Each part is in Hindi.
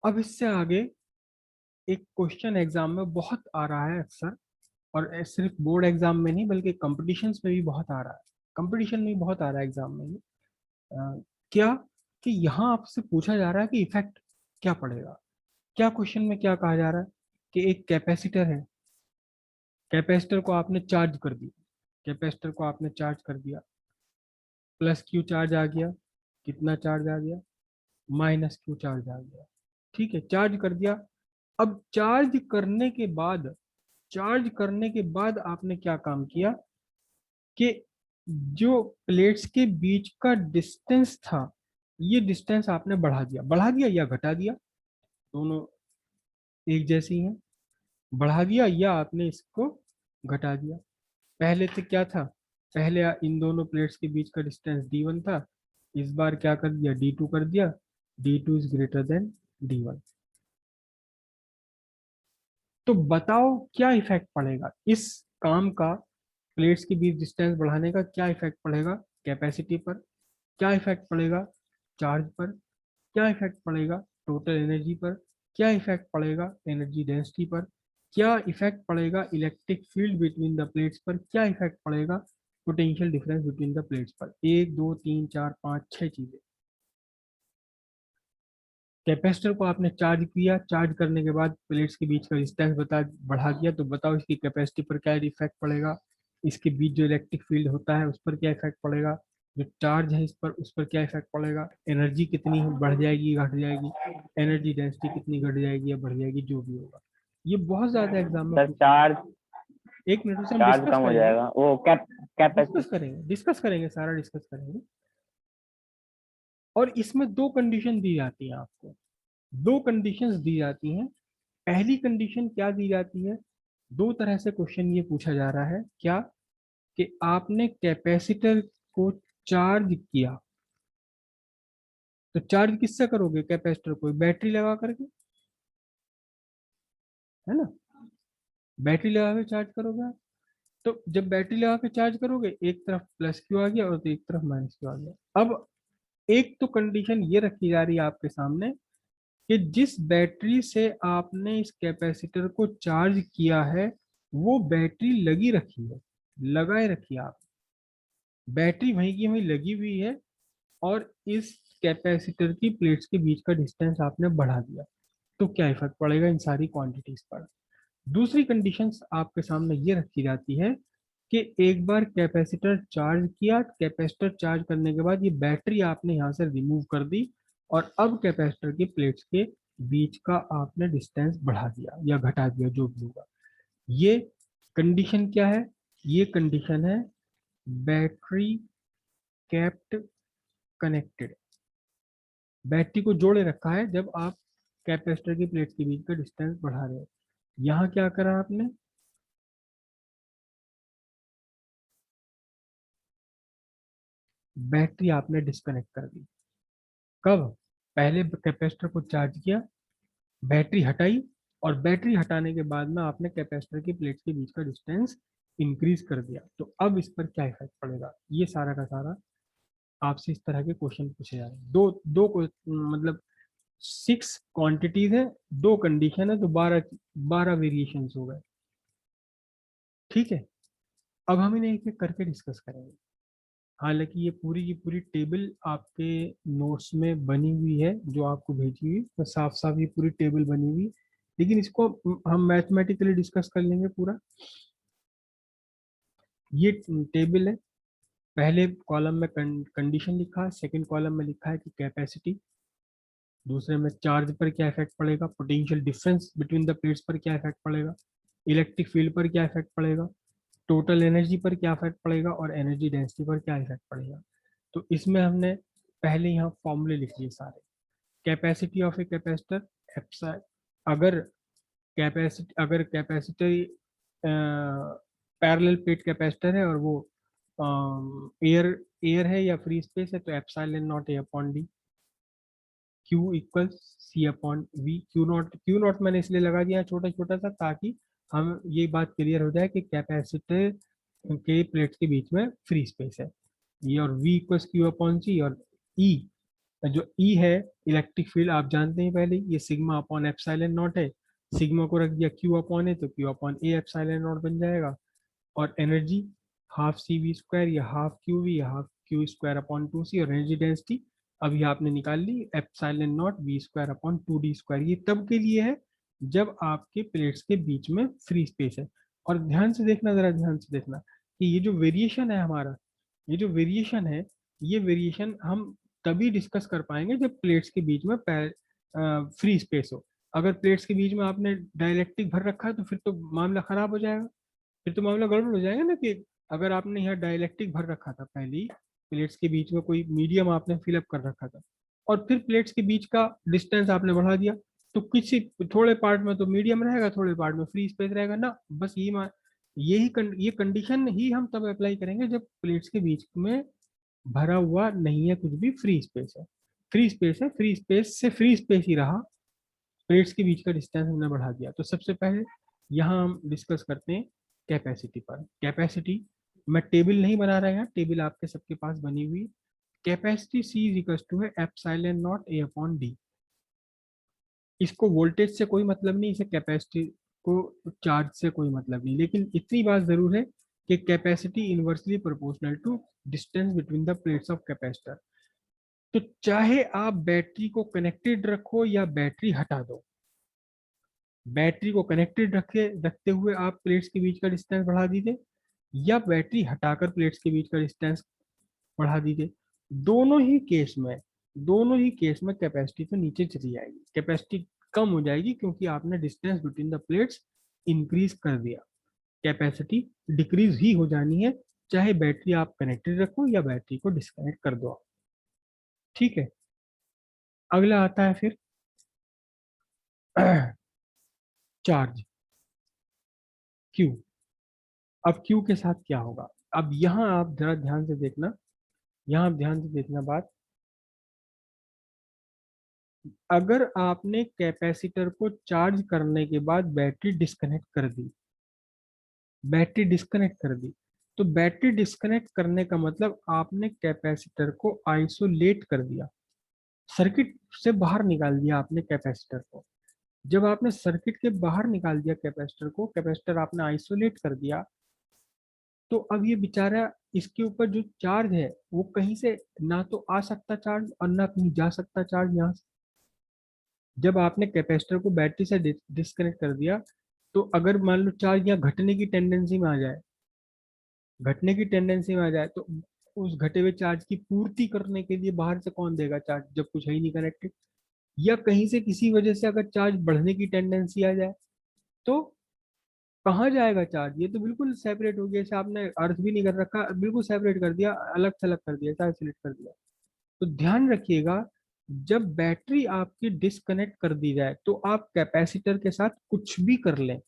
अब इससे आगे एक क्वेश्चन एग्जाम में बहुत आ रहा है अक्सर, और सिर्फ बोर्ड एग्जाम में नहीं बल्कि कंपटीशंस में भी बहुत आ रहा है। कंपटीशन में भी बहुत आ रहा है एग्जाम में ये। क्या कि यहाँ आपसे पूछा जा रहा है कि इफेक्ट क्या पड़ेगा। क्या क्वेश्चन में क्या कहा जा रहा है कि एक कैपेसिटर है, कैपेसिटर को आपने चार्ज कर दिया, कैपेसिटर को आपने चार्ज कर दिया, प्लस क्यू चार्ज आ गया, कितना चार्ज आ गया, माइनस क्यू चार्ज आ गया। ठीक है, चार्ज कर दिया। अब चार्ज करने के बाद आपने क्या काम किया कि जो प्लेट्स के बीच का डिस्टेंस था, ये डिस्टेंस आपने बढ़ा दिया या घटा दिया, दोनों एक जैसी हैं। बढ़ा दिया या आपने इसको घटा दिया। पहले से क्या था, पहले इन दोनों प्लेट्स के बीच का डिस्टेंस d1 था, इस बार क्या कर दिया, d2 कर दिया। d2 is greater than d1। तो बताओ क्या इफेक्ट पड़ेगा इस काम का, प्लेट्स के बीच डिस्टेंस बढ़ाने का क्या इफेक्ट पड़ेगा कैपेसिटी पर, क्या इफेक्ट पड़ेगा चार्ज पर, क्या इफेक्ट पड़ेगा टोटल एनर्जी पर, क्या इफेक्ट पड़ेगा एनर्जी डेंसिटी पर, क्या इफेक्ट पड़ेगा electric field between the plates पर, क्या इफेक्ट पड़ेगा potential difference between the plates पर। एक दो तीन चार पाँच छह चीजें। कैपेसिटर को आपने चार्ज किया, चार्ज करने के बाद प्लेट्स के बीच का डिस्टेंस बढ़ा दिया, तो बताओ इसकी कैपेसिटी पर क्या इफेक्ट पड़ेगा, इसके बीच जो इलेक्ट्रिक फील्ड होता है उस पर क्या इफेक्ट पड़ेगा, जो चार्ज है इस पर उस पर क्या इफेक्ट पड़ेगा, एनर्जी कितनी बढ़ जाएगी घट जाएगी, एनर्जी डेंसिटी कितनी घट जाएगी या बढ़ जाएगी, जो भी होगा। ये बहुत ज्यादा एग्जाम में सर पूछा जाता चार्ज है। एक मिनट से हम चार्ज डिस्कस कम हो करेंगे, जाएगा वो कैपेसिटी। सारा डिस्कस करेंगे। और इसमें दो कंडीशन दी जाती है आपको, दो कंडीशंस दी जाती हैं। पहली कंडीशन क्या दी जाती है, दो तरह से क्वेश्चन ये पूछा जा रहा है क्या, कि आपने कैपेसिटर को चार्ज किया, तो चार्ज किससे करोगे कैपेसिटर को, बैटरी लगा करके, है ना, बैटरी लगा के चार्ज करोगे आप। तो जब बैटरी लगा के चार्ज करोगे, एक तरफ प्लस क्यू आ गया और तो एक तरफ माइनस क्यू आ गया। अब एक तो कंडीशन ये रखी जा रही है आपके सामने कि जिस बैटरी से आपने इस कैपेसिटर को चार्ज किया है, वो बैटरी लगी रखी है, लगाए रखी है आप, बैटरी वहीं की वहीं लगी हुई है, और इस कैपेसिटर की प्लेट्स के बीच का डिस्टेंस आपने बढ़ा दिया, तो क्या इफेक्ट पड़ेगा इन सारी क्वांटिटीज पर। दूसरी कंडीशन आपके सामने ये रखी जाती है कि एक बार कैपेसिटर चार्ज किया, कैपेसिटर चार्ज करने के बाद ये बैटरी आपने यहाँ से रिमूव कर दी, और अब कैपेसिटर की प्लेट्स के बीच का आपने डिस्टेंस बढ़ा दिया या घटा दिया, जो भी होगा। ये कंडीशन क्या है, ये कंडीशन है बैटरी केप्ट कनेक्टेड, बैटरी को जोड़े रखा है जब आप कैपेसिटर की प्लेट्स के बीच का डिस्टेंस बढ़ा रहे हो। यहाँ क्या करा आपने, बैटरी आपने डिस्कनेक्ट कर दी। कब, पहले कैपेसिटर को चार्ज किया, बैटरी हटाई, और बैटरी हटाने के बाद में आपने कैपेसिटर की प्लेट्स के बीच का डिस्टेंस इंक्रीज कर दिया। तो अब इस पर क्या इफेक्ट पड़ेगा, ये सारा का सारा आपसे इस तरह के क्वेश्चन पूछे जा रहे हैं। दो दो मतलब 6 क्वांटिटीज है, दो कंडीशन है, तो 12 वेरिएशन हो गए। ठीक है, अब हम इन्हें एक एक करके डिस्कस करेंगे। हालांकि ये पूरी की पूरी टेबल आपके नोट्स में बनी हुई है जो आपको भेजी हुई, तो साफ साफ ये पूरी टेबल बनी हुई, लेकिन इसको हम मैथमेटिकली डिस्कस कर लेंगे पूरा। ये टेबल है, पहले कॉलम में कंडीशन लिखा है, सेकंड कॉलम में लिखा है कि कैपेसिटी, दूसरे में चार्ज पर क्या इफेक्ट पड़ेगा, potential difference between the plates पर क्या इफेक्ट पड़ेगा, इलेक्ट्रिक फील्ड पर क्या इफेक्ट पड़ेगा, टोटल एनर्जी पर क्या इफेक्ट पड़ेगा, और एनर्जी डेंसिटी पर क्या इफेक्ट पड़ेगा। तो इसमें हमने पहले यहाँ फॉर्मूले लिख लिए सारे। Capacity of a capacitor epsilon, अगर अगर कैपेसिटर पैरेलल प्लेट कैपेसिटर है और वो एयर एयर है या फ्री स्पेस है, तो epsilon naught A upon D, Q equal C upon V. Q naught मैंने इसलिए लगा दिया छोटा छोटा सा, ताकि हम ये बात क्लियर हो जाए कि कैपेसिटर के प्लेट्स के बीच में फ्री स्पेस है ये, और वी इक्वल क्यू अपॉन सी, और ई जो ई है इलेक्ट्रिक फील्ड आप जानते हैं पहले, ये सिग्मा अपॉन एप्सिलॉन नॉट है। सिग्मा को रख दिया क्यू अपॉन है तो Q upon A epsilon naught बन जाएगा। और energy half C V square या हाफ क्यू वी या half Q square upon two C. और एनर्जी डेंसिटी अभी आपने निकाल ली, epsilon naught V square upon two D square. ये तब के लिए है जब आपके प्लेट्स के बीच में फ्री स्पेस है। और ध्यान से देखना, जरा ध्यान से देखना कि ये जो वेरिएशन है हमारा, ये जो वेरिएशन है, ये वेरिएशन हम तभी डिस्कस कर पाएंगे जब प्लेट्स के बीच में फ्री स्पेस हो। अगर प्लेट्स के बीच में आपने डाइलेक्ट्रिक भर रखा है तो फिर तो मामला खराब हो जाएगा, फिर तो मामला गड़बड़ हो जाएगा ना। कि अगर आपने यहाँ डाइलेक्ट्रिक भर रखा था पहले ही, प्लेट्स के बीच में कोई मीडियम आपने फिलअप कर रखा था, और फिर प्लेट्स के बीच का डिस्टेंस आपने बढ़ा दिया, तो किसी थोड़े पार्ट में तो मीडियम रहेगा, थोड़े पार्ट में फ्री स्पेस रहेगा ना। बस ये कंडीशन ही हम तब अप्लाई करेंगे जब प्लेट्स के बीच में भरा हुआ नहीं है कुछ भी, फ्री स्पेस है। फ्री स्पेस है, फ्री स्पेस से फ्री स्पेस ही रहा, प्लेट्स के बीच का डिस्टेंस हमने बढ़ा दिया। तो सबसे पहले यहाँ हम डिस्कस करते हैं कैपेसिटी पर। कैपेसिटी मैं टेबल नहीं बना रहा है, टेबल आपके सबके पास बनी हुई। Capacity C is equal to है epsilon not A upon D. इसको वोल्टेज से कोई मतलब नहीं, इसे कैपेसिटी को चार्ज से कोई मतलब नहीं, लेकिन इतनी बात जरूर है कि capacity inversely proportional to distance between the plates of capacitor. तो चाहे आप बैटरी को कनेक्टेड रखो या बैटरी हटा दो, बैटरी को कनेक्टेड रखते हुए आप प्लेट्स के बीच का डिस्टेंस बढ़ा दीजिए, या बैटरी हटाकर प्लेट्स के बीच का डिस्टेंस बढ़ा दीजिए, दोनों ही केस में, दोनों ही केस में कैपेसिटी तो नीचे चली जाएगी, कैपेसिटी कम हो जाएगी, क्योंकि आपने distance between the plates increase कर दिया। कैपेसिटी डिक्रीज ही हो जानी है, चाहे बैटरी आप कनेक्टेड रखो या बैटरी को डिस्कनेक्ट कर दो। ठीक है, अगला आता है फिर चार्ज क्यू। अब क्यू के साथ क्या होगा? अब यहाँ आप जरा ध्यान से देखना, यहाँ आप ध्यान से देखना बात। अगर आपने कैपेसिटर को चार्ज करने के बाद बैटरी डिस्कनेक्ट कर दी, बैटरी डिस्कनेक्ट कर दी, तो बैटरी डिस्कनेक्ट करने का मतलब आपने कैपेसिटर को आइसोलेट कर दिया, सर्किट से बाहर निकाल दिया आपने कैपेसिटर को। जब आपने सर्किट के बाहर निकाल दिया कैपेसिटर को, कैपेसिटर आपने आइसोलेट कर दिया, तो अब ये बेचारा, इसके ऊपर जो चार्ज है वो कहीं से ना तो आ सकता चार्ज और ना कहीं जा सकता चार्ज यहाँ से। जब आपने कैपेसिटर को बैटरी से डिस्कनेक्ट कर दिया, तो अगर मान लो चार्ज यहाँ घटने की टेंडेंसी में आ जाए, घटने की टेंडेंसी में आ जाए, तो उस घटे हुए चार्ज की पूर्ति करने के लिए बाहर से कौन देगा चार्ज, जब कुछ है ही नहीं कनेक्टेड। या कहीं से किसी वजह से अगर चार्ज बढ़ने की टेंडेंसी आ जाए, तो कहाँ जाएगा चार्ज? ये तो बिल्कुल सेपरेट हो गया, जैसे आपने अर्थ भी नहीं कर रखा, बिल्कुल सेपरेट कर दिया, अलग थलग कर दिया, आइसोलेट कर दिया। तो ध्यान रखिएगा, जब बैटरी आपकी डिस्कनेक्ट कर दी जाए, तो आप कैपेसिटर के साथ कुछ भी कर लें,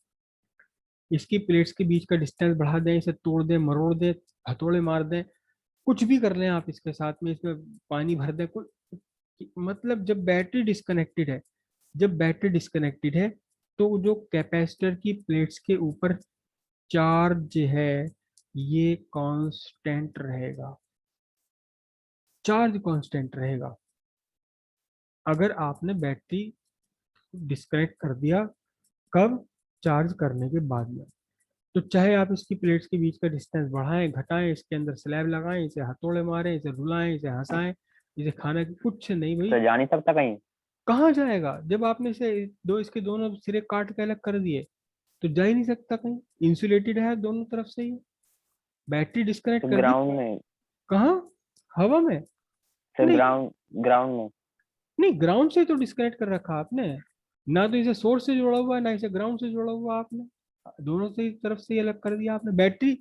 इसकी प्लेट्स के बीच का डिस्टेंस बढ़ा दें, इसे तोड़ दें, मरोड़ दें, हथौड़े मार दें, कुछ भी कर लें आप इसके साथ में, इसमें पानी भर दें, कुछ मतलब जब बैटरी डिस्कनेक्टेड है, जब बैटरी डिस्कनेक्टेड है, तो जो कैपेसिटर की प्लेट्स के ऊपर चार्ज है ये कांस्टेंट रहेगा, चार्ज कांस्टेंट रहेगा। अगर आपने बैटरी डिस्कनेक्ट कर दिया, कब? चार्ज करने के बाद में। तो चाहे आप इसकी प्लेट्स के बीच का डिस्टेंस बढ़ाएं घटाएं, इसके अंदर स्लैब लगाएं, इसे हथौड़े मारें, इसे रुलाएं, इसे हंसाएं, इसे खाना की कुछ नहीं भाई, तो जा नहीं सकता कहीं। कहाँ जाएगा? जब आपने इसे इसके दोनों सिरे काट के अलग कर दिए, तो जा ही नहीं सकता कहीं, इंसुलेटेड है दोनों तरफ से ही। बैटरी डिस्कनेक्ट तो कर दी, ग्राउंड में, कहाँ? हवा में? फिर नहीं, ग्राउंड में। नहीं, ग्राउंड से तो डिस्कनेक्ट कर रखा आपने ना, तो इसे सोर्स से जोड़ा हुआ है ना इसे ग्राउंड से जोड़ा हुआ आपने, दोनों से तरफ से ही अलग कर दिया आपने बैटरी।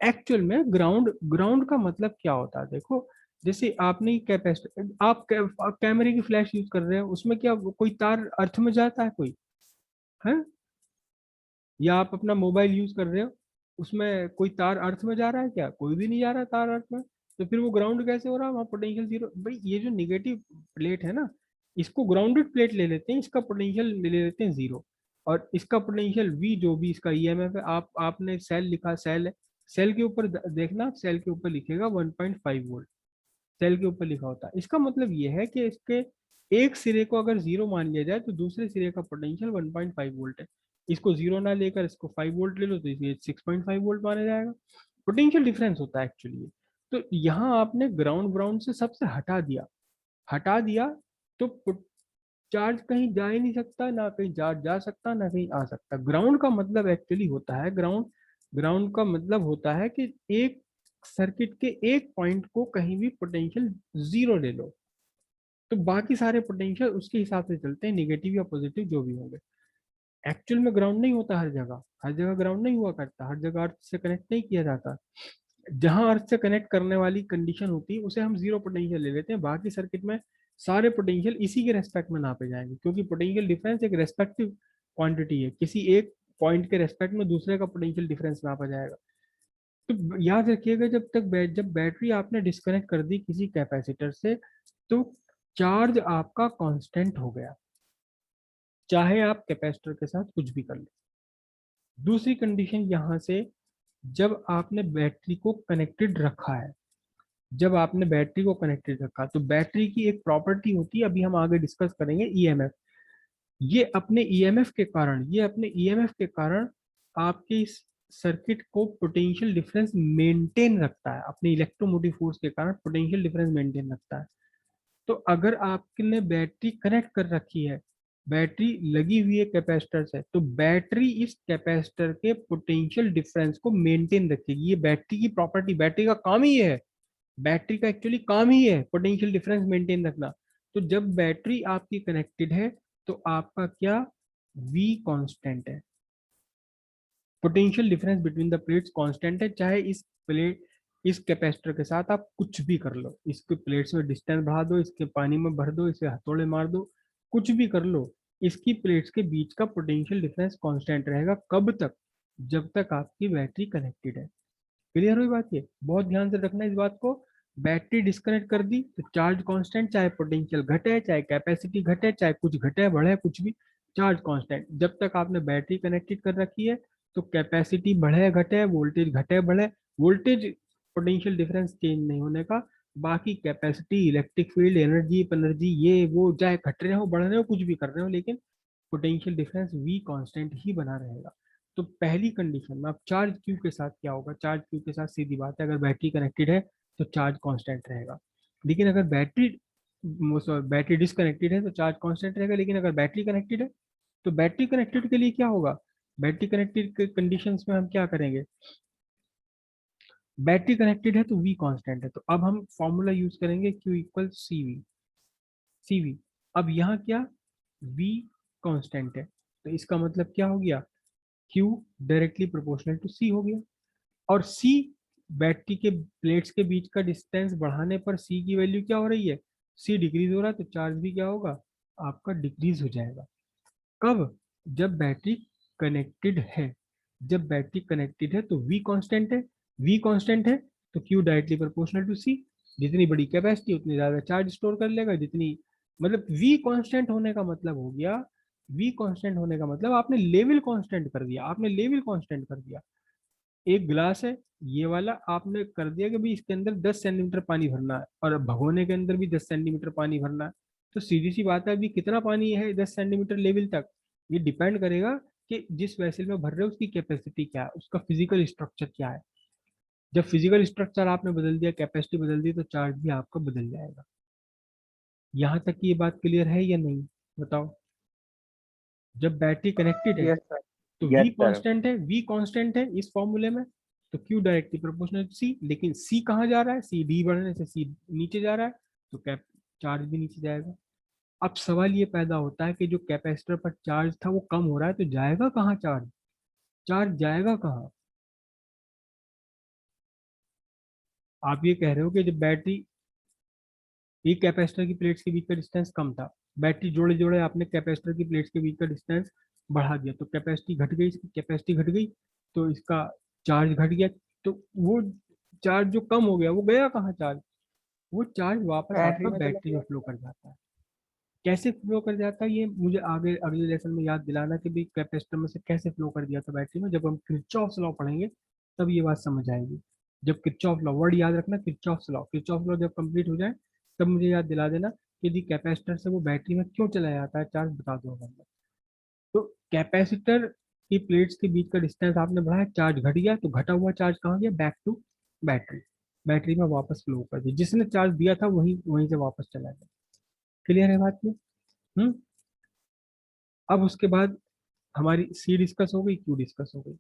एक्चुअल में ग्राउंड, ग्राउंड का मतलब क्या होता है देखो, जैसे आपने कैपेसिटर, आप कैमरे की फ्लैश यूज कर रहे हो, उसमें क्या कोई तार अर्थ में जाता है कोई? है? या आप अपना मोबाइल यूज कर रहे हो, उसमें कोई तार अर्थ में जा रहा है क्या? कोई भी नहीं जा रहा है तार अर्थ में, तो फिर वो ग्राउंड कैसे हो रहा है? वहाँ पोटेंशियल जीरो। भाई ये जो निगेटिव प्लेट है ना, इसको ग्राउंडेड प्लेट ले लेते हैं, इसका पोटेंशियल ले लेते हैं जीरो, और इसका पोटेंशियल वी जो भी इसका ईएमएफ है, आपने सेल लिखा, सेल है, सेल के ऊपर देखना, सेल के ऊपर लिखेगा 1.5 वोल्ट, सेल के ऊपर लिखा होता है। इसका मतलब ये है कि इसके एक सिरे को अगर जीरो मान लिया जाए तो दूसरे सिरे का पोटेंशियल 1.5 वोल्ट है। इसको जीरो ना लेकर इसको 5 वोल्ट ले लो तो इसे 6.5 वोल्ट माना जाएगा। पोटेंशियल डिफरेंस होता है एक्चुअली। तो यहाँ आपने ग्राउंड ग्राउंड से सबसे हटा दिया तो चार्ज कहीं जा ही नहीं सकता, ना कहीं जा सकता, ना कहीं आ सकता। ग्राउंड का मतलब एक्चुअली होता है, ग्राउंड का मतलब होता है कि एक सर्किट के एक पॉइंट को कहीं भी पोटेंशियल जीरो ले लो तो बाकी सारे पोटेंशियल उसके हिसाब से चलते हैं, निगेटिव या पॉजिटिव जो भी होंगे। एक्चुअल में ग्राउंड नहीं होता हर जगह ग्राउंड नहीं हुआ करता, हर जगह अर्थ से कनेक्ट नहीं किया जाता। जहां अर्थ से कनेक्ट करने वाली कंडीशन होती है उसे हम जीरो पोटेंशियल ले लेते हैं, बाकी सर्किट में सारे पोटेंशियल इसी के रेस्पेक्ट में नापे जाएंगे, क्योंकि पोटेंशियल डिफरेंस एक रेस्पेक्टिव क्वांटिटी है, किसी एक पॉइंट के रेस्पेक्ट में दूसरे का पोटेंशियल डिफरेंस नापा जाएगा। तो याद रखिएगा, जब बैटरी आपने डिस्कनेक्ट कर दी किसी कैपेसिटर से तो चार्ज आपका कांस्टेंट हो गया, चाहे आप कैपेसिटर के साथ कुछ भी कर लो। दूसरी कंडीशन यहां से, जब आपने बैटरी को कनेक्टेड रखा है, जब आपने बैटरी को कनेक्टेड रखा तो बैटरी की एक प्रॉपर्टी होती है, अभी हम आगे डिस्कस करेंगे, ईएमएफ। ये अपने ईएमएफ के कारण आपके इस सर्किट को पोटेंशियल डिफरेंस मेंटेन रखता है, अपने इलेक्ट्रोमोटिव फोर्स के कारण पोटेंशियल डिफरेंस मेंटेन रखता है। तो अगर आपने बैटरी कनेक्ट कर रखी है, बैटरी लगी हुई है कैपेसिटर से, तो बैटरी इस कैपेसिटर के पोटेंशियल डिफरेंस को मेंटेन रखेगी। ये बैटरी की प्रॉपर्टी, बैटरी का काम ही ये है, बैटरी का एक्चुअली काम ही है पोटेंशियल डिफरेंस मेंटेन रखना। तो जब बैटरी आपकी कनेक्टेड है तो आपका क्या, वी कांस्टेंट है, potential difference between the plates constant है। चाहे इस कैपेसिटर के साथ आप कुछ भी कर लो, इसके प्लेट्स में डिस्टेंस बढ़ा दो, इसके पानी में भर दो, इसे हथौड़े मार दो, कुछ भी कर लो, इसकी प्लेट्स के बीच का पोटेंशियल डिफरेंस कांस्टेंट रहेगा। कब तक, जब तक आपकी बैटरी कनेक्टेड है। क्लियर हुई बात? ये बहुत ध्यान से रखना इस बात को। बैटरी डिस्कनेक्ट कर दी तो चार्ज कांस्टेंट, चाहे पोटेंशियल घटे, चाहे कैपेसिटी घटे, चाहे कुछ घटे बढ़े कुछ भी, चार्ज कांस्टेंट। जब तक आपने बैटरी कनेक्टेड कर रखी है तो कैपेसिटी बढ़े घटे, वोल्टेज घटे बढ़े, वोल्टेज पोटेंशियल डिफरेंस चेंज नहीं होने का, बाकी capacity, electric field, energy energy ये वो चाहे घट रहे हो बढ़ रहे हो कुछ भी कर रहे हो, लेकिन पोटेंशियल डिफरेंस वी कांस्टेंट ही बना रहेगा। तो पहली कंडीशन में, अब चार्ज क्यू के साथ क्या होगा, चार्ज क्यू के साथ सीधी बात है, अगर बैटरी कनेक्टेड है तो चार्ज कांस्टेंट रहेगा। लेकिन अगर बैटरी डिसकनेक्टेड है तो चार्ज कांस्टेंट रहेगा। लेकिन अगर बैटरी कनेक्टेड है तो बैटरी कनेक्टेड के लिए क्या होगा, बैटरी कनेक्टेड के कंडीशंस में हम क्या करेंगे, बैटरी कनेक्टेड है तो वी कांस्टेंट है, तो अब हम फॉर्मूला यूज करेंगे Q इक्वल सी वी। अब यहाँ क्या, V कांस्टेंट है तो इसका मतलब क्या हो गया, Q directly proportional to C हो गया। और C, बैटरी के प्लेट्स के बीच का डिस्टेंस बढ़ाने पर C की वैल्यू क्या हो रही है, C डिक्रीज हो रहा है, तो चार्ज भी क्या होगा, आपका डिक्रीज हो जाएगा। कब, जब बैटरी कनेक्टेड है। जब बैटरी कनेक्टेड है तो V कांस्टेंट है तो Q directly proportional to C। जितनी बड़ी कैपेसिटी उतनी ज्यादा चार्ज स्टोर कर लेगा, जितनी मतलब V कांस्टेंट होने का मतलब हो गया, V कांस्टेंट होने का मतलब आपने लेवल कांस्टेंट कर दिया, आपने लेवल कांस्टेंट कर दिया। एक गिलास है ये वाला, आपने कर दिया कि भाई इसके अंदर 10 सेंटीमीटर पानी भरना है और भगोने के अंदर भी 10 सेंटीमीटर पानी भरना है। तो सीधी सी बात है, अभी कितना पानी है 10 सेंटीमीटर लेवल तक, ये डिपेंड करेगा कि जिस वेसल में भर रहे हो उसकी कैपेसिटी क्या है, उसका फिजिकल स्ट्रक्चर क्या है। जब फिजिकल स्ट्रक्चर आपने बदल दिया, कैपेसिटी बदल दी, तो चार्ज भी आपका बदल जाएगा। यहाँ तक की ये बात क्लियर है या नहीं, बताओ। जब बैटरी कनेक्टेड है यस सर। तो यस सर। वी कांस्टेंट है इस फॉर्मूले में, तो क्यू डायरेक्टली प्रोपोर्शनल टू सी। लेकिन सी कहाँ जा रहा है, सी डी बढ़ने से सी नीचे जा रहा है, तो कैप चार्ज भी नीचे जाएगा। अब सवाल ये पैदा होता है कि जो कैपेसिटर पर चार्ज था वो कम हो रहा है, तो जाएगा कहाँ चार्ज, चार्ज जाएगा कहाँ। आप ये कह रहे हो कि जब बैटरी, एक कैपेसिटर की प्लेट्स के बीच का डिस्टेंस कम था, बैटरी जोड़े जोड़े आपने कैपेसिटर की प्लेट्स के बीच का डिस्टेंस बढ़ा दिया, तो कैपेसिटी घट गई, इसकी कैपेसिटी घट गई तो इसका चार्ज घट गया। तो वो चार्ज जो कम हो गया वो गया कहाँ चार्ज, वो चार्ज वापस बैटरी आपका में चला बैटरी में गया। फ्लो कर जाता है। कैसे फ्लो कर जाता है ये मुझे आगे अगले लेसन में याद दिलाना कि भाई कैपेसिटर में से कैसे फ्लो कर दिया था बैटरी में, जब हम किरचॉफ लॉ पढ़ेंगे तब ये बात समझ आएगी। जब किरचॉफ लॉ, वर्ड याद रखना, किरचॉफ लॉ जब कंप्लीट हो जाए तब मुझे याद दिला देना कि यदि कैपेसिटर से वो बैटरी में क्यों चला जाता है चार्ज, बता दो अगर मैं। तो कैपेसिटर की प्लेट्स के बीच का डिस्टेंस आपने बढ़ाया, चार्ज घट गया, तो घटा हुआ चार्ज कहाँ गया, बैक टू बैटरी, बैटरी में वापस फ्लो कर दिया, जिसने चार्ज दिया था वही वहीं से वापस चला गया। क्लियर है बात ये? हम्म। अब उसके बाद हमारी सी डिस्कस हो गई, क्यू डिस्कस हो गई।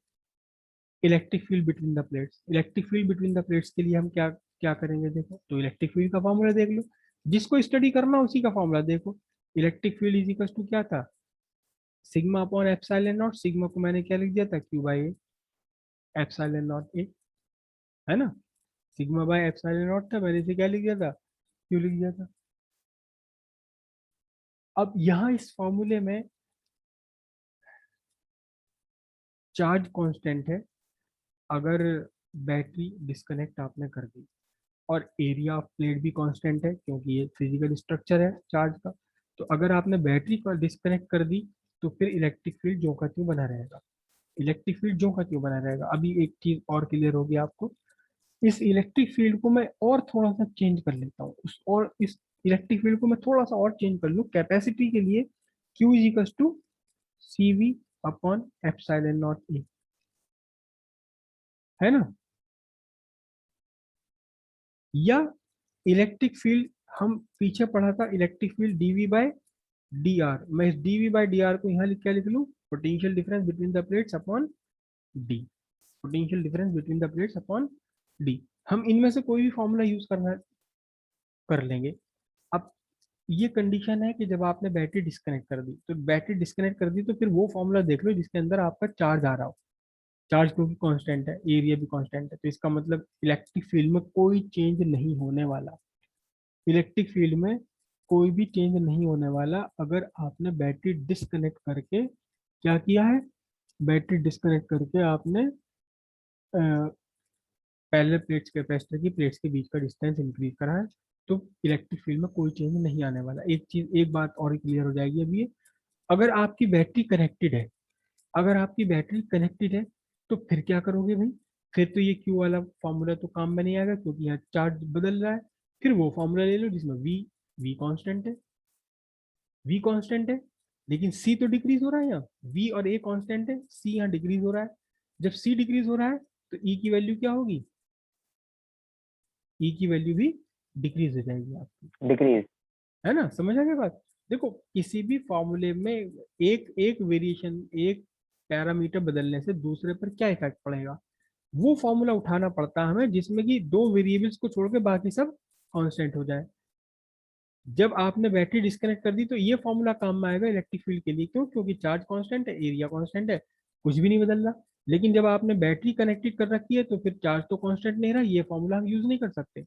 Electric field between the plates, electric field between the plates के लिए हम क्या क्या करेंगे, देखो तो इलेक्ट्रिक फील्ड का फॉर्मूला देख लो, जिसको स्टडी करना उसी का फॉर्मूला देखो। Electric field is equal to क्या था, sigma upon epsilon naught, sigma को मैंने क्या लिख दिया था, Q by epsilon not A, है ना। सिग्मा बाय एप्सिलॉन नॉट था, मैंने इसे क्या लिख दिया था, क्यू लिख दिया था। अब यहाँ इस फॉर्मूले में चार्ज कांस्टेंट है, अगर बैटरी डिस्कनेक्ट आपने कर दी, और एरिया ऑफ प्लेट भी कांस्टेंट है क्योंकि ये फिजिकल स्ट्रक्चर है चार्ज का। तो अगर आपने बैटरी को डिस्कनेक्ट कर दी तो फिर इलेक्ट्रिक फील्ड जो का त्यों बना रहेगा, इलेक्ट्रिक फील्ड जो का त्यों बना रहेगा। अभी एक चीज और क्लियर होगी आपको, इस इलेक्ट्रिक फील्ड को मैं और थोड़ा सा चेंज कर लेता हूँ, उस और इस इलेक्ट्रिक फील्ड को मैं थोड़ा सा और चेंज कर लूँ कैपेसिटी के लिए, Q is equal to C V upon epsilon not A, है ना। या इलेक्ट्रिक फील्ड, हम पीछे पढ़ा था electric field DV by D R, मैं इस डीवी बाय डी आर को यहाँ क्या लिख लूँ, potential difference between the plates upon D, potential difference between the plates upon D. हम इनमें से कोई भी फॉर्मूला यूज करना कर लेंगे। अब ये कंडीशन है कि जब आपने बैटरी डिस्कनेक्ट कर दी, तो बैटरी डिस्कनेक्ट कर दी तो फिर वो फॉर्मूला देख लो जिसके अंदर आपका चार्ज आ रहा हो, चार्ज क्योंकि कांस्टेंट है, एरिया भी कांस्टेंट है, तो इसका मतलब इलेक्ट्रिक फील्ड में कोई चेंज नहीं होने वाला, इलेक्ट्रिक फील्ड में कोई भी चेंज नहीं होने वाला अगर आपने बैटरी डिस्कनेक्ट करके क्या किया है, बैटरी डिस्कनेक्ट करके आपने पैरेलल प्लेट्स कैपेसिटर की प्लेट्स के बीच का डिस्टेंस इंक्रीज करा है, तो इलेक्ट्रिक फील्ड में कोई चेंज नहीं आने वाला। एक चीज, एक बात और क्लियर हो जाएगी अभी, अगर आपकी बैटरी कनेक्टेड है, अगर आपकी बैटरी कनेक्टेड है तो फिर क्या करोगे भाई, फिर तो ये क्यू वाला फॉर्मूला तो काम में नहीं आएगा क्योंकि यहाँ चार्ज बदल रहा है। फिर वो फॉर्मूला ले लो जिसमें वी कांस्टेंट है, वी कांस्टेंट है, लेकिन सी तो डिक्रीज हो रहा है यहाँ, वी और ए कांस्टेंट है, सी यहाँ डिक्रीज हो रहा है। जब सी डिक्रीज हो रहा है तो ई की वैल्यू क्या होगी, ई की वैल्यू भी डिक्रीज हो जाएगी आपकी, डिक्रीज। है ना। समझ आ गया बात। देखो किसी भी फॉर्मूले में एक एक वेरिएशन, एक पैरामीटर बदलने से दूसरे पर क्या इफेक्ट पड़ेगा, वो फॉर्मूला उठाना पड़ता है हमें जिसमें कि दो वेरिएबल्स को छोड़ के बाकी सब कांस्टेंट हो जाए। जब आपने बैटरी डिस्कनेक्ट कर दी तो ये फॉर्मूला काम में आएगा इलेक्ट्रिक फील्ड के लिए, क्यों, क्योंकि चार्ज कांस्टेंट है, एरिया कांस्टेंट है, कुछ भी नहीं बदल रहा। लेकिन जब आपने बैटरी कनेक्टेड कर रखी है तो फिर चार्ज तो कांस्टेंट नहीं रहा, ये फॉर्मूला हम यूज नहीं कर सकते।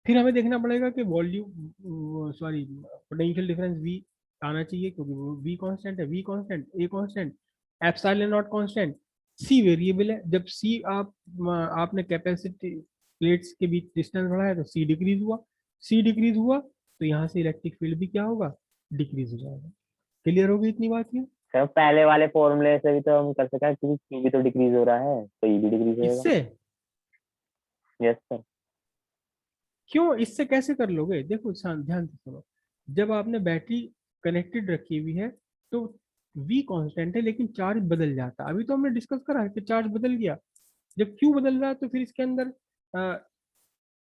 फिर हमें देखना पड़ेगा कि volume, sorry, potential difference V आना चाहिए क्योंकि वो वी कांस्टेंट है, V constant, A constant, epsilon naught constant, C variable है। जब सी आपने कैपेसिटी प्लेट्स के बीच डिस्टेंस बढ़ाया तो सी डिक्रीज हुआ, सी डिक्रीज हुआ तो यहाँ से इलेक्ट्रिक फील्ड भी क्या होगा, डिक्रीज हो जाएगा। क्लियर होगी इतनी बात ये? सर पहले वाले फॉर्मूले से भी तो हम कर सकते हैं क्योंकि क्यू भी तो डिक्रीज हो रहा है तो ये भी डिक्रीज होएगा। इससे यस सर। क्यों, इससे कैसे कर लोगे, देखो ध्यान से सुनो, जब आपने बैटरी कनेक्टेड रखी हुई है तो वी कांस्टेंट है लेकिन चार्ज बदल जाता है, अभी तो हमने डिस्कस करा है कि चार्ज बदल गया। जब क्यू बदल रहा है तो फिर इसके अंदर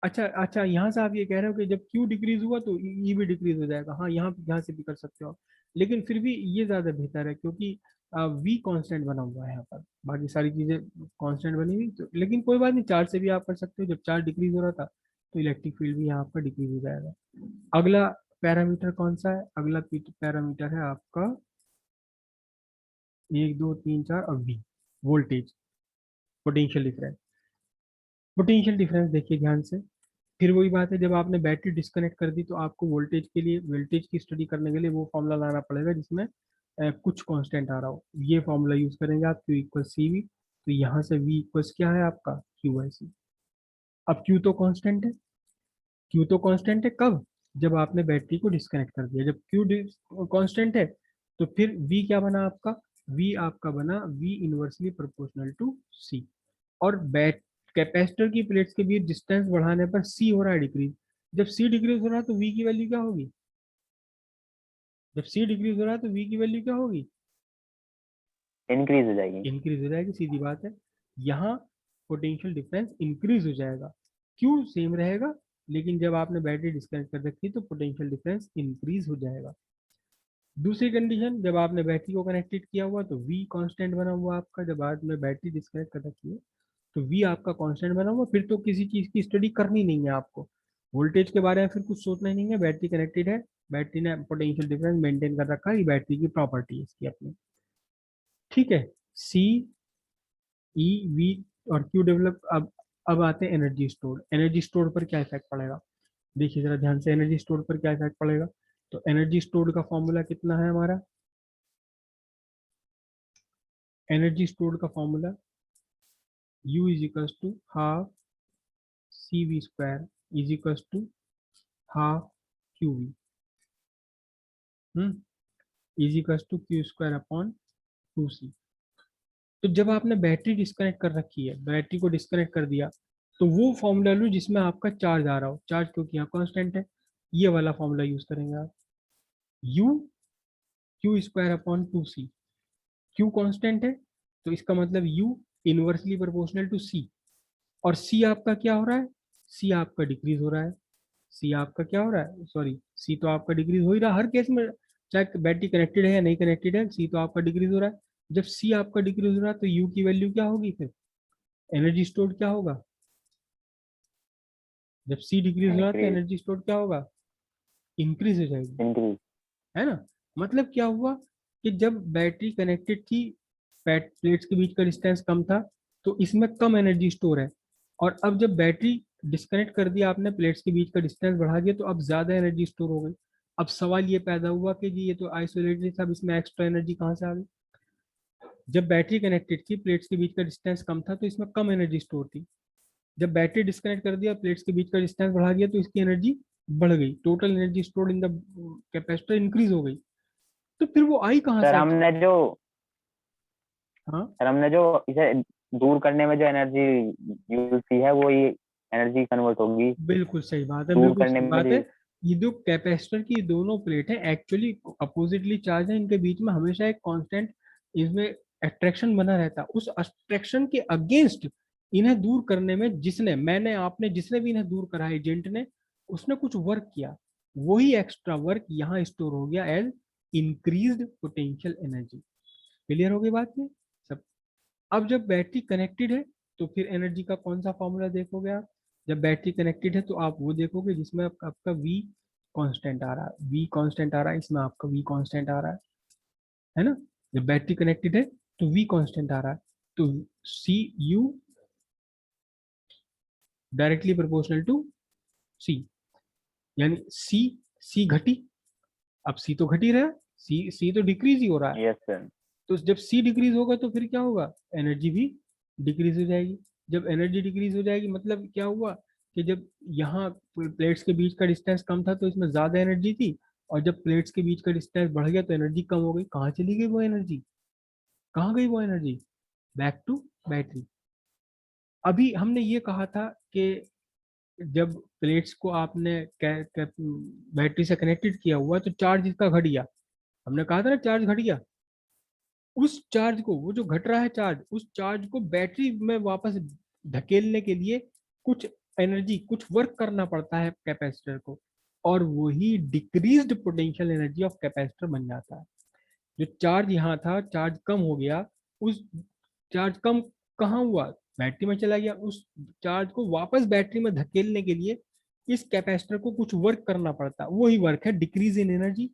अच्छा अच्छा, यहाँ से आप ये कह रहे हो कि जब क्यू डिक्रीज हुआ तो ई भी डिक्रीज हो जाएगा, हाँ यहाँ से भी कर सकते हो। लेकिन फिर भी ये ज्यादा बेहतर है क्योंकि वी कांस्टेंट बना हुआ है यहाँ पर, बाकी सारी चीजें कांस्टेंट बनी हुई तो, लेकिन कोई बात नहीं, चार्ज से भी आप कर सकते हो। जब चार्ज डिक्रीज हो रहा था तो इलेक्ट्रिक फील्ड भी यहाँ आपका डिक्रीज हो जाएगा। अगला पैरामीटर कौन सा है, अगला पैरामीटर है आपका 1 2 3 4 और V, voltage, potential difference. Potential difference देखिए ध्यान से, फिर वही बात है, जब आपने बैटरी डिस्कनेक्ट कर दी तो आपको वोल्टेज के लिए, वोल्टेज की स्टडी करने के लिए वो फॉर्मूला लाना पड़ेगा जिसमें कुछ कांस्टेंट आ रहा हो, ये फॉर्मूला यूज करेंगे आप, Q इक्वल सी वी। तो यहाँ से V इक्वल्स क्या है आपका, क्यू बाई सी। अब Q तो कांस्टेंट है, Q तो कांस्टेंट है कब, जब आपने बैटरी को डिस्कनेक्ट कर दिया। जब Q कांस्टेंट है तो फिर V क्या बना आपका, V आपका बना V inversely proportional to C। और बैट कैपेसिटर की प्लेट्स के बीच डिस्टेंस बढ़ाने पर सी हो रहा है डिक्रीज। जब सी डिक्रीज हो रहा है तो वी की वैल्यू क्या होगी? जब सी डिक्रीज हो रहा है तो वी की वैल्यू क्या होगी? इंक्रीज हो जाएगी। इंक्रीज हो जाएगी, सीधी बात है। यहाँ पोटेंशियल डिफरेंस इंक्रीज हो जाएगा। क्यू सेम रहेगा, लेकिन जब आपने बैटरी डिस्कनेक्ट कर रखी है तो पोटेंशियल डिफरेंस इंक्रीज हो जाएगा। दूसरी कंडीशन, जब आपने बैटरी को कनेक्टेड किया हुआ तो वी कांस्टेंट बना हुआ आपका। जब आपने बैटरी डिस्कनेक्ट कर रखी है तो वी आपका कांस्टेंट बना हुआ, फिर तो किसी चीज की स्टडी करनी नहीं है आपको। वोल्टेज के बारे में फिर कुछ सोचना ही नहीं है, बैटरी कनेक्टेड है, बैटरी ने पोटेंशियल डिफरेंस मेंटेन कर रखा है, ये बैटरी की प्रॉपर्टी है इसकी अपनी। ठीक है। सी, ई, वी और क्यू डेवलप। अब आते हैं एनर्जी स्टोर। एनर्जी स्टोर पर क्या इफेक्ट पड़ेगा? देखिए जरा ध्यान से, एनर्जी स्टोर पर क्या इफेक्ट पड़ेगा। तो एनर्जी स्टोर का फॉर्मूला कितना है हमारा? एनर्जी स्टोर का formula U is equals to half C V square is equals to half Q V. Is equals to Q square upon 2C। तो जब आपने बैटरी डिस्कनेक्ट कर रखी है, बैटरी को डिस्कनेक्ट कर दिया, तो वो फॉर्मूला लो जिसमें आपका चार्ज आ रहा हो। चार्ज क्योंकि यहाँ कांस्टेंट है, ये वाला फॉर्मूला यूज करेंगे आप। U Q square upon 2C। Q constant है तो इसका मतलब U inversely proportional to C। और C आपका क्या हो रहा है? C आपका डिक्रीज हो रहा है। C आपका क्या हो रहा है? सॉरी, C तो आपका डिक्रीज हो ही रहा है हर केस में, चाहे बैटरी कनेक्टेड है या नहीं कनेक्टेड है, C तो आपका डिक्रीज हो रहा है। जब C आपका डिक्रीज हो रहा है तो U की वैल्यू क्या होगी फिर? एनर्जी स्टोर क्या होगा? जब C डिक्रीज हो रहा है तो इंक्रीज। एनर्जी स्टोर क्या होगा? इंक्रीज हो जाएगी। इंक्रीज। है ना? मतलब क्या हुआ कि जब बैटरी कनेक्टेड थी, प्लेट्स के बीच का डिस्टेंस कम था, तो इसमें कम एनर्जी स्टोर है। और अब जब बैटरी डिस्कनेक्ट कर दिया आपने, प्लेट्स के बीच का डिस्टेंस बढ़ा दिया, तो अब ज्यादा एनर्जी स्टोर हो गई। अब सवाल ये पैदा हुआ कि जी ये तो आइसोलेटेड था, अब इसमें एक्स्ट्रा एनर्जी कहाँ से आ गई? जब बैटरी कनेक्टेड थी, प्लेट्स के बीच का डिस्टेंस कम था, तो इसमें कम एनर्जी स्टोर थी। जब बैटरी डिस्कनेक्ट कर दिया, प्लेट्स के बीच का डिस्टेंस बढ़ा दिया, तो इसकी एनर्जी बढ़ गई, total energy stored in the capacitor increase हो गई। तो फिर वो आई कहाँ सर से हमने एक्स्ट्रा? जो हाँ, सर हमने जो इसे दूर करने में जो एनर्जी यूज की है वो ये एनर्जी कन्वर्ट होगी बिल्कुल सही बात है, दूर बिल्कुल करने सही में बात जो। है। ये जो कैपेसिटर की दोनों प्लेट है एक्चुअली अपोजिटली चार्ज है, इनके बीच में हमेशा एक कांस्टेंट इसमें अट्रैक्शन बना रहता है। उस अट्रैक्शन के अगेंस्ट इन्हें दूर करने में जिसने, मैंने, आपने, जिसने भी इन्हें दूर करा, एजेंट ने, उसने कुछ वर्क किया। वही एक्स्ट्रा वर्क यहाँ स्टोर हो गया as increased potential energy. Clear हो गई बात में सब? अब जब बैटरी कनेक्टेड है तो फिर एनर्जी का कौन सा फॉर्मूला देखोगे आप? जब बैटरी कनेक्टेड है तो आप वो देखोगे जिसमें आपका वी कांस्टेंट आ रहा है। वी कांस्टेंट आ रहा है, इसमें आपका वी कांस्टेंट आ रहा है ना? जब बैटरी कनेक्टेड है तो वी कांस्टेंट आ रहा है, तो सी यू डायरेक्टली प्रोपोर्शनल टू सी, यानी सी घटी। अब सी तो घट ही रहा है, सी तो डिक्रीज ही हो रहा है। Yes sir. तो जब सी डिक्रीज होगा तो फिर क्या होगा? एनर्जी भी डिक्रीज हो जाएगी। जब एनर्जी डिक्रीज हो जाएगी मतलब क्या हुआ कि जब यहाँ प्लेट्स के बीच का डिस्टेंस कम था तो इसमें ज्यादा एनर्जी थी, और जब प्लेट्स के बीच का डिस्टेंस बढ़ गया तो एनर्जी कम हो गई। कहाँ चली गई वो एनर्जी? कहाँ गई वो एनर्जी? Back to battery. अभी हमने ये कहा था कि जब प्लेट्स को आपने बैटरी से कनेक्टेड किया हुआ तो चार्ज इसका घट गया। हमने कहा था ना चार्ज घट गया। उस चार्ज को, वो जो घट रहा है चार्ज, उस चार्ज को बैटरी में वापस धकेलने के लिए कुछ एनर्जी, कुछ वर्क करना पड़ता है कैपेसिटर को, और वही decreased potential energy of capacitor बन जाता है। जो चार्ज यहाँ था, चार्ज कम हो गया, उस चार्ज कम कहाँ हुआ? बैटरी में चला गया। उस चार्ज को वापस बैटरी में धकेलने के लिए इस कैपेसिटर को कुछ वर्क करना पड़ता है, वही वर्क है डिक्रीज इन एनर्जी।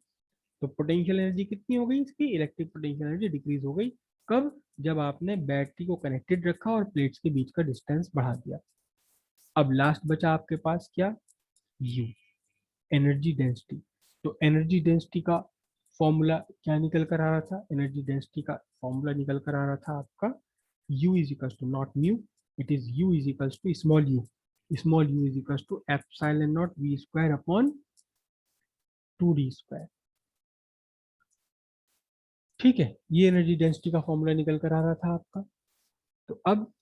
तो पोटेंशियल एनर्जी कितनी हो गई इसकी? इलेक्ट्रिक पोटेंशियल एनर्जी डिक्रीज हो गई। कब? जब आपने बैटरी को कनेक्टेड रखा और प्लेट्स के बीच का डिस्टेंस बढ़ा दिया। अब लास्ट बचा आपके पास क्या? You, energy density. तो एनर्जी डेंसिटी का फॉर्मूला क्या निकल कर आ रहा था? एनर्जी डेंसिटी का फॉर्मूला निकल कर आ रहा था आपका U is equal to not mu, it is U is equal to small U. Small U is equal to epsilon naught V square upon 2D square. ठीक है, ये एनर्जी डेंसिटी का फॉर्मूला निकल कर आ रहा था आपका। तो अब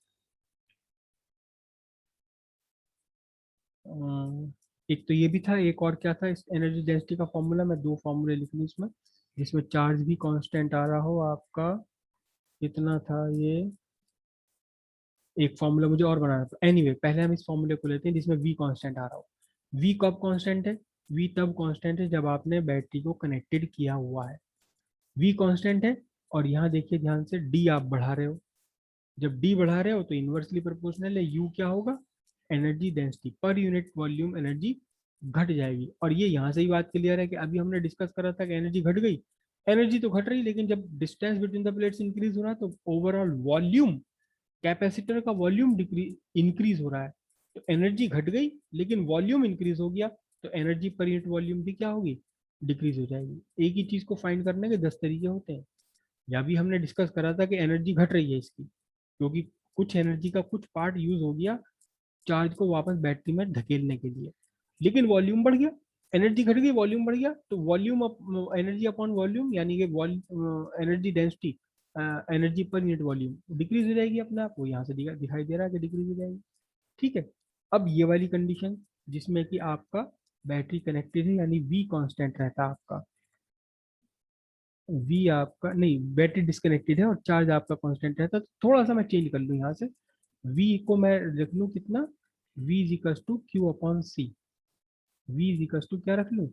एक तो ये भी था, एक और क्या था इस एनर्जी डेंसिटी का फॉर्मूला, मैं दो फॉर्मूले लिख लूँ इसमें, जिसमें चार्ज भी कांस्टेंट आ रहा हो आपका। कितना था ये, एक फॉर्मूला मुझे और बनाना था। एनीवे पहले हम इस फॉर्मूले को लेते हैं जिसमें वी कांस्टेंट आ रहा हो। वी कब कांस्टेंट है? वी तब कांस्टेंट है जब आपने बैटरी को कनेक्टेड किया हुआ है, वी कांस्टेंट है। और यहाँ देखिए ध्यान से, डी आप बढ़ा रहे हो, जब डी बढ़ा रहे हो तो इनवर्सली प्रोपोर्शनल है, यू क्या होगा, energy density per unit volume energy घट जाएगी। और ये यहाँ से ही बात क्लियर है कि अभी हमने डिस्कस करा था कि एनर्जी घट गई, एनर्जी तो घट रही, लेकिन जब distance between the plates increase हो रहा है तो ओवरऑल वॉल्यूम, कैपेसिटर का वॉल्यूम इंक्रीज हो रहा है। तो एनर्जी घट गई लेकिन वॉल्यूम इंक्रीज हो गया, तो एनर्जी पर यूनिट वॉल्यूम भी क्या होगी, डिक्रीज हो जाएगी। एक ही चीज को फाइंड करने के 10 तरीके होते हैं। या भी हमने डिस्कस करा था कि एनर्जी घट रही है इसकी, क्योंकि कुछ एनर्जी का कुछ पार्ट यूज हो गया चार्ज को वापस बैटरी में धकेलने के लिए, लेकिन वॉल्यूम बढ़ गया, एनर्जी घट गई वॉल्यूम बढ़ गया, तो वॉल्यूम एनर्जी अपॉन वॉल्यूम यानी कि energy density, energy per unit volume decrease हो जाएगी अपने आप, वो यहाँ से दिखाई दे रहा है कि डिक्रीज हो जाएगी। ठीक है। अब ये वाली कंडीशन जिसमें कि आपका बैटरी कनेक्टेड है यानी वी कांस्टेंट रहता है आपका, वी आपका नहीं, बैटरी डिस्कनेक्टेड है और चार्ज आपका कांस्टेंट रहता है, तो थोड़ा सा मैं चेंज कर लूँ यहाँ से, वी को मैं रख लूँ कितना, V equals to Q upon C, V equals to क्या रख लूँ,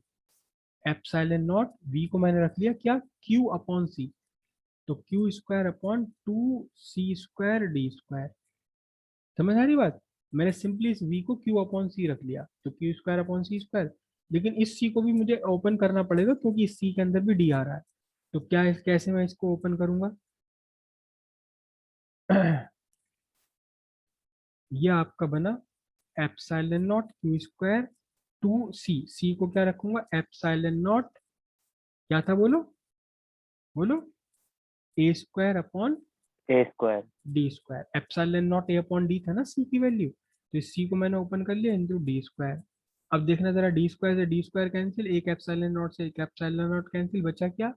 एप्सिलॉन नॉट, वी को मैंने रख लिया क्या, क्यू अपॉन सी, तो क्यू स्क्वायर अपॉन टू सी स्क्वायर डी स्क्वायर। समझ आ रही बात, मैंने सिंपली इस वी को क्यू अपॉन सी रख लिया, तो क्यू स्क्वायर अपॉन सी स्क्वायर, लेकिन इस सी को भी मुझे ओपन करना पड़ेगा क्योंकि इस सी के अंदर भी डी आ रहा है। तो क्या कैसे मैं इसको ओपन करूंगा ये आपका बना epsilon naught Q square two C, C को क्या रखूंगा, एप्सिलॉन नॉट, क्या था बोलो, बोलो, A square upon A square. D square, epsilon not A upon D था ना सी की वैल्यू, तो इस सी को मैंने ओपन कर लिया इंटू डी स्क्वायर। अब देखना जरा, डी स्क्वायर से डी स्क्वायर कैंसिल, एक एप्सिलॉन नॉट से एक एप्सिलॉन नॉट कैंसिल, बचा क्या,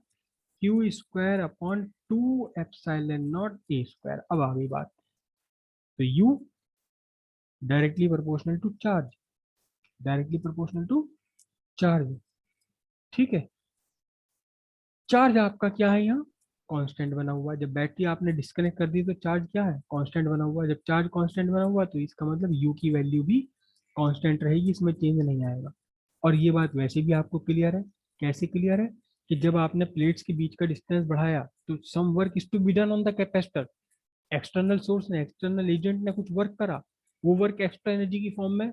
Q square upon two epsilon not A square. अब आ गई बात, तो U directly proportional to charge, directly proportional to charge. ठीक है, चार्ज आपका क्या है यहाँ, कांस्टेंट बना हुआ है। जब बैटरी आपने डिस्कनेक्ट कर दी तो चार्ज क्या है, कांस्टेंट बना हुआ है। जब चार्ज कांस्टेंट बना हुआ है तो इसका मतलब यू की वैल्यू भी कांस्टेंट रहेगी, इसमें चेंज नहीं आएगा। और ये बात वैसे भी आपको क्लियर है, कैसे क्लियर है, कि जब आपने प्लेट्स के बीच का डिस्टेंस बढ़ाया तो some work is to be done on the capacitor, external source ने, एक्सटर्नल एजेंट ने कुछ वर्क करा, वो वर्क एक्स्ट्रा एनर्जी की फॉर्म में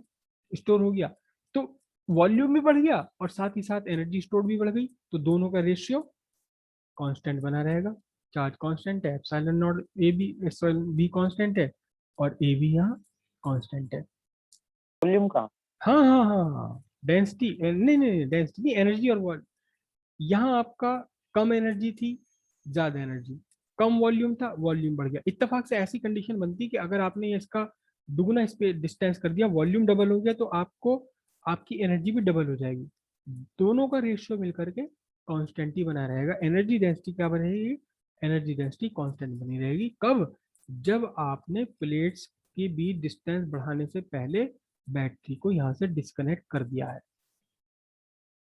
स्टोर हो गया, तो वॉल्यूम भी बढ़ गया और साथ ही साथ एनर्जी स्टोर भी बढ़ गई, तो दोनों का रेशियो कांस्टेंट बना रहेगा। चार्ज कांस्टेंट है, एप्सिलॉन नॉट ए भी बी कांस्टेंट है, और ए भी यहाँ कांस्टेंट है। वॉल्यूम का। हाँ हाँ हाँ हाँ, डेंसिटी नहीं नहीं, डेंसिटी नहीं, एनर्जी और वॉल्यूम। यहाँ आपका कम एनर्जी थी, ज्यादा एनर्जी, कम वॉल्यूम था, वॉल्यूम बढ़ गया। इत्तेफाक से ऐसी कंडीशन बनती कि अगर आपने इसका दुगना इस पे डिस्टेंस कर दिया, वॉल्यूम डबल हो गया, तो आपको आपकी एनर्जी भी डबल हो जाएगी। दोनों का रेशियो मिलकर के कांस्टेंट ही बना रहेगा। एनर्जी डेंसिटी क्या बनेगी, एनर्जी डेंसिटी कांस्टेंट बनी रहेगी। कब, जब आपने प्लेट्स के बीच डिस्टेंस बढ़ाने से पहले बैटरी को यहाँ से डिस्कनेक्ट कर दिया है।